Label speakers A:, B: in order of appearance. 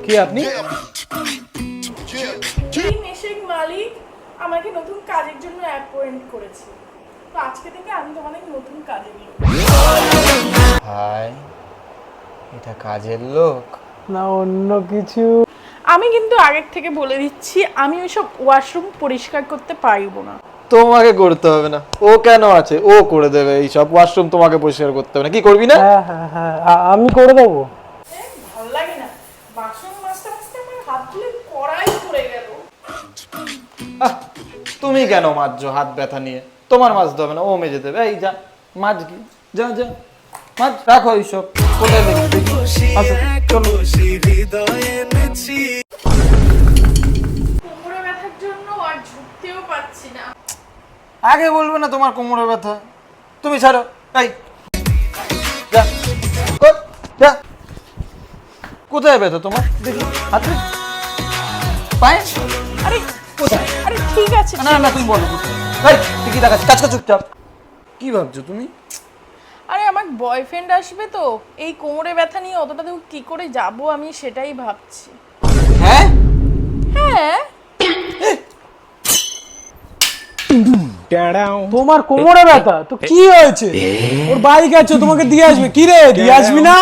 A: কি আপনি?
B: এই মেশিং মালিক আমাকে নতুন কাজের জন্য অ্যাপয়েন্ট করেছে, তো আজকে থেকে আমি তোমাদের নতুন কাজে নিয়ে
A: ভাই, এটা কাজের লোক না অন্য কিছু?
B: আমি কিন্তু আগের থেকে বলে দিচ্ছি, আমি ওইসব ওয়াশরুম পরিষ্কার করতে পারবো না।
A: তোমাকে করতে হবে না, ও কেন আছে, ও করে দেবে। এই সব ওয়াশরুম তোমাকে পরিষ্কার করতে হবে না। কি করবি না?
C: হ্যাঁ আমি করে দেবো।
B: ভালো লাগে না, বাসন মাজতে মাজতে আমার হাত ধুলে কড়াই পড়ে গেল।
A: তুমি কেন মাজছো হাত ব্যথা নিয়ে? তোমার মাজতে হবে না, ও মেজে দেবে। এই যা মাজ, কি যা যা মাজ, রাখো এইসব। কোথায় দেখি আসো, চলো।
B: কোমরে ব্যথার জন্য আর ঝুঁকতেও পারছি না।
A: আগে বলবে না তোমার কোমরে ব্যথা? তুমি ছাড়ো। এই যা, যা। কোথায় ব্যথা তোমার? দেখি হাতে, পায়ে,
B: আরে
A: কোথায়?
B: আরে ঠিক আছে।
A: না না তুমি বলো কোথায়। এই তুই কি দেখাচ্ছিস? কাজ কর চুপচাপ। কি ভাবছো তুমি?
B: আরে আমার বয়ফ্রেন্ড আসবে, তো এই কোমরে ব্যথা নিয়ে অতটা দূর কি করে যাব আমি সেটাই ভাবছি।
A: হ্যাঁ
B: হ্যাঁ,
C: তোমার কোমরে ব্যথা তো কি হয়েছে? ওর বাইক আছে, তোমাকে দিয়ে আসবে। কি রে, দিয়ে আসবি না?